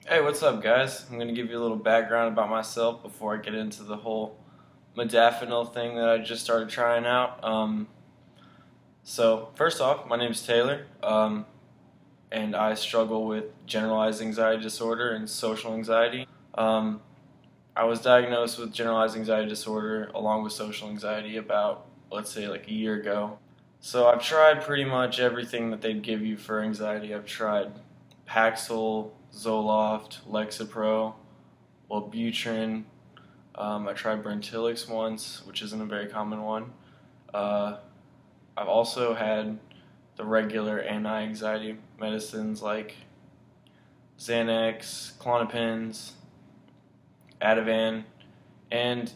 Hey, what's up, guys? I'm going to give you a little background about myself before I get into the whole Modafinil thing that I just started trying out. So, first off, my name's Taylor, and I struggle with generalized anxiety disorder and social anxiety. Um, I was diagnosed with generalized anxiety disorder along with social anxiety about, let's say, like a year ago. So, I've tried pretty much everything that they'd give you for anxiety. I've tried Paxil, Zoloft, Lexapro, Wellbutrin. I tried Brentilix once, which isn't a very common one. Uh, I've also had the regular anti-anxiety medicines like Xanax, Klonopins, Ativan, and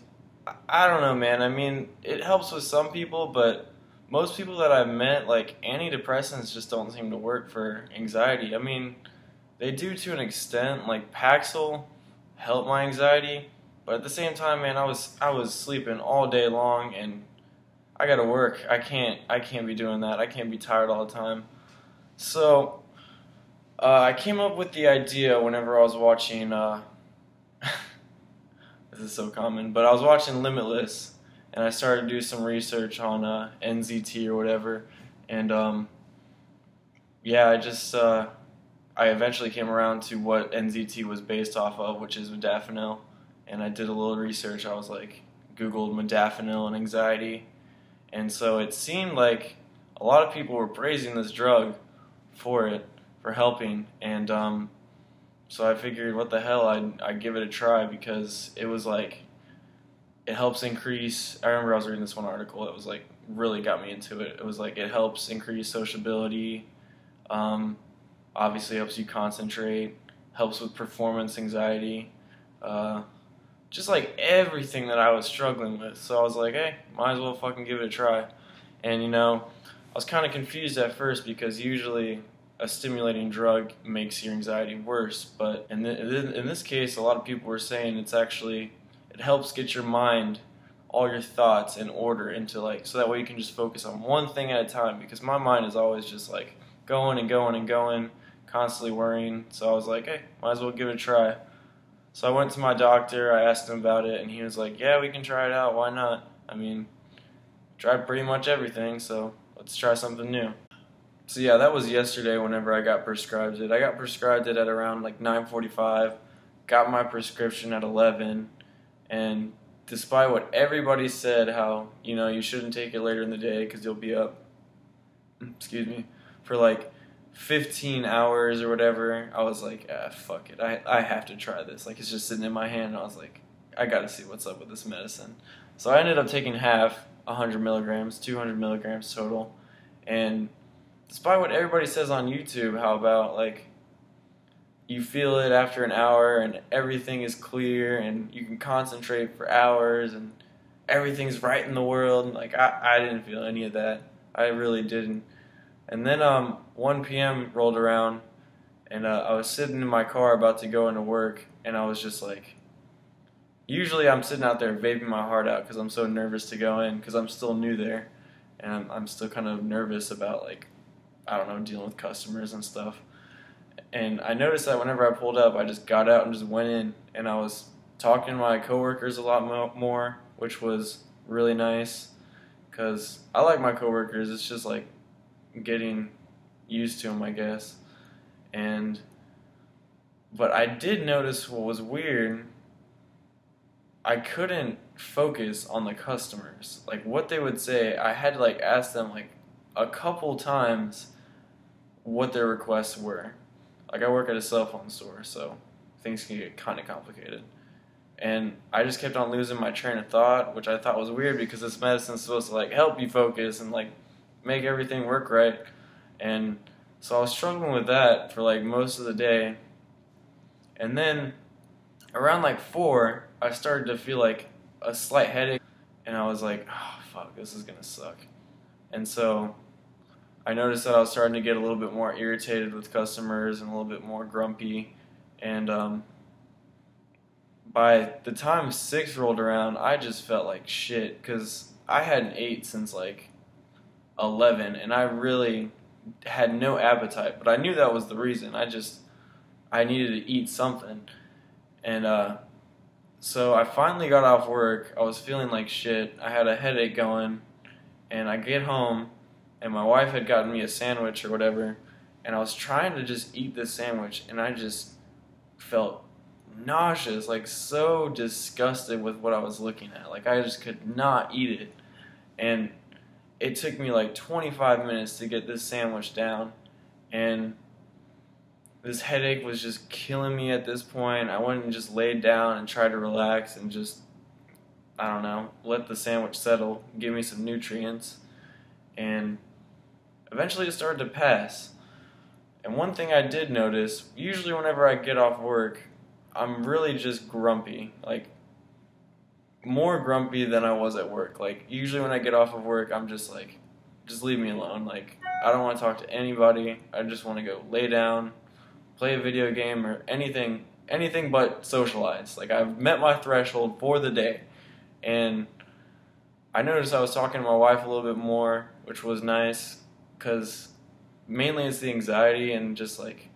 I don't know, man. I mean, it helps with some people, but most people that I've met, like antidepressants, just don't seem to work for anxiety. I mean, they do to an extent. Like Paxil helped my anxiety, but at the same time, man, I was sleeping all day long, and I gotta work. I can't be doing that. I can't be tired all the time. So I came up with the idea whenever I was watching. This is so common, but I was watching Limitless, and I started to do some research on NZT or whatever, and yeah, I eventually came around to what NZT was based off of, which is modafinil, and I did a little research. I was like, Googled modafinil and anxiety, and so it seemed like a lot of people were praising this drug for it, for helping, and so I figured, what the hell, I'd give it a try because it was like, it helps increase. I remember I was reading this one article that was like, really got me into it. It was like, it helps increase sociability, um, obviously helps you concentrate, helps with performance anxiety, uh, just like everything that I was struggling with. So I was like, hey, might as well fucking give it a try. And I was kind of confused at first because usually a stimulating drug makes your anxiety worse, but in this case, a lot of people were saying it helps get your mind, all your thoughts in order into like, so that way you can just focus on one thing at a time, because my mind is always just like going and going and going, constantly worrying. So I was like, hey, might as well give it a try. So I went to my doctor, I asked him about it, and he was like, yeah, we can try it out, why not? I mean, tried pretty much everything, so let's try something new. So yeah, that was yesterday whenever I got prescribed it. I got prescribed it at around like 9:45, got my prescription at 11, and despite what everybody said, how, you shouldn't take it later in the day because you'll be up, excuse me, for like 15 hours or whatever, I was like, fuck it. I have to try this. Like, it's just sitting in my hand, and I was like, I gotta see what's up with this medicine. So I ended up taking half, 100 milligrams, 200 milligrams total, and despite what everybody says on YouTube, how about like you feel it after an hour and everything is clear and you can concentrate for hours and everything's right in the world. Like I didn't feel any of that. I really didn't. And then 1 p.m. rolled around, and I was sitting in my car about to go into work, and I was just like, usually I'm sitting out there vaping my heart out because I'm so nervous to go in because I'm still new there, and I'm still kind of nervous about like, I don't know, dealing with customers and stuff. And I noticed that whenever I pulled up, I just got out and just went in, and I was talking to my coworkers a lot more, which was really nice because I like my coworkers. It's just like getting used to them, I guess. And but I did notice what was weird. I couldn't focus on the customers, like what they would say. I had to like ask them like a couple times what their requests were. Like I work at a cell phone store, so things can get kind of complicated. And I just kept on losing my train of thought, which I thought was weird because this medicine's supposed to like help you focus and like make everything work right. And so I was struggling with that for like most of the day. And then around like 4, I started to feel like a slight headache, and I was like, oh fuck, this is gonna suck. And so I noticed that I was starting to get a little bit more irritated with customers and a little bit more grumpy. And by the time 6 rolled around, I just felt like shit because I hadn't ate since like 11, and I really had no appetite. But I knew that was the reason. I needed to eat something. And so I finally got off work. I was feeling like shit. I had a headache going, and I get home, and my wife had gotten me a sandwich or whatever, and I was trying to just eat this sandwich, and I just felt nauseous, like so disgusted with what I was looking at. Like I just could not eat it. And it took me like 25 minutes to get this sandwich down, and this headache was just killing me at this point. I went and just laid down and tried to relax and just, I don't know, let the sandwich settle, give me some nutrients, and eventually it started to pass. And one thing I did notice, usually whenever I get off work, I'm really just grumpy, like more grumpy than I was at work. Like usually when I get off of work, I'm just like, just leave me alone. Like I don't want to talk to anybody. I just want to go lay down, play a video game, or anything but socialize. Like I've met my threshold for the day. And I noticed I was talking to my wife a little bit more, which was nice, because mainly it's the anxiety and just like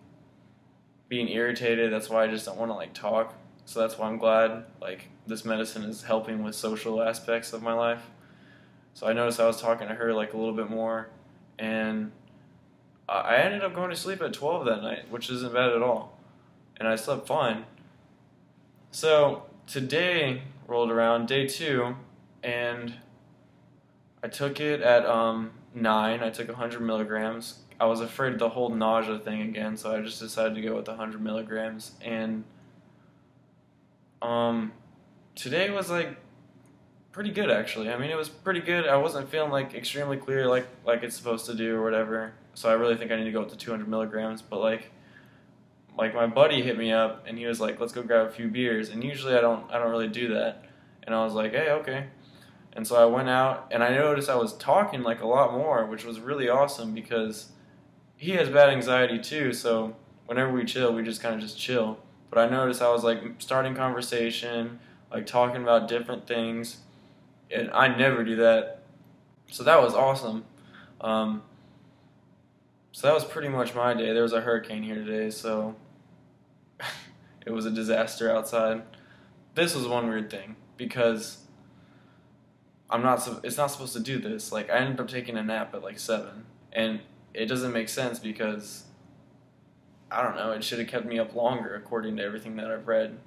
being irritated. That's why I just don't want to like talk. So that's why I'm glad like this medicine is helping with social aspects of my life. So I noticed I was talking to her like a little bit more, and I ended up going to sleep at 12 that night, which isn't bad at all. And I slept fine. So today rolled around, day 2, and I took it at 9. I took 100 milligrams. I was afraid of the whole nausea thing again, so I just decided to go with 100 milligrams. And today was like pretty good actually. I mean, it was pretty good. I wasn't feeling like extremely clear like it's supposed to do or whatever. So I really think I need to go with the 200 milligrams. But like my buddy hit me up and he was like, "Let's go grab a few beers." And usually I don't really do that. And I was like, "Hey, okay." And so I went out and I noticed I was talking like a lot more, which was really awesome because he has bad anxiety too. So whenever we chill, we just kind of just chill. But I noticed I was like starting conversation, like talking about different things, and I never do that. So that was awesome. So that was pretty much my day. There was a hurricane here today, so it was a disaster outside. This was one weird thing because it's not supposed to do this. Like I ended up taking a nap at like 7, and it doesn't make sense because I don't know, it should have kept me up longer according to everything that I've read.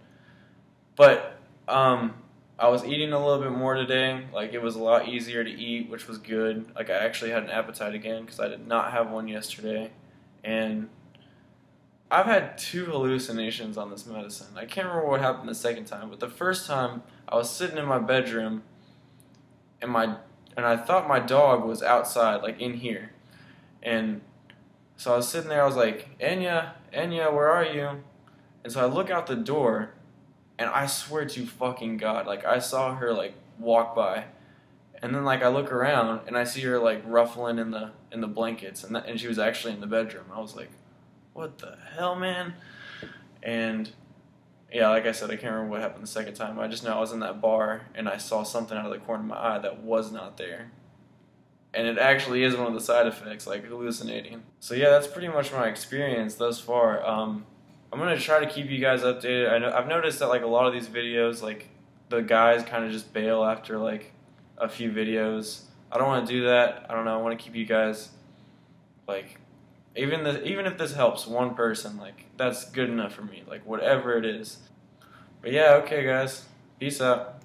But I was eating a little bit more today. Like it was a lot easier to eat, which was good. Like I actually had an appetite again because I did not have one yesterday. And I've had 2 hallucinations on this medicine. I can't remember what happened the second time, but the first time I was sitting in my bedroom and I thought my dog was outside, like in here. And so I was sitting there, I was like, Enya, where are you? And so I look out the door, and I swear to fucking God, like I saw her like walk by, and then like I look around and I see her like ruffling in the blankets, and she was actually in the bedroom. I was like, what the hell, man? And yeah, like I said, I can't remember what happened the second time. I just know I was in that bar and I saw something out of the corner of my eye that was not there. And it actually is one of the side effects, like hallucinating. So yeah, that's pretty much my experience thus far. I'm going to try to keep you guys updated. I've noticed that like a lot of these videos, like the guys kind of just bail after like a few videos. I don't want to do that. I don't know. I want to keep you guys like, even if this helps one person, like that's good enough for me. Like whatever it is. But yeah, okay guys. Peace out.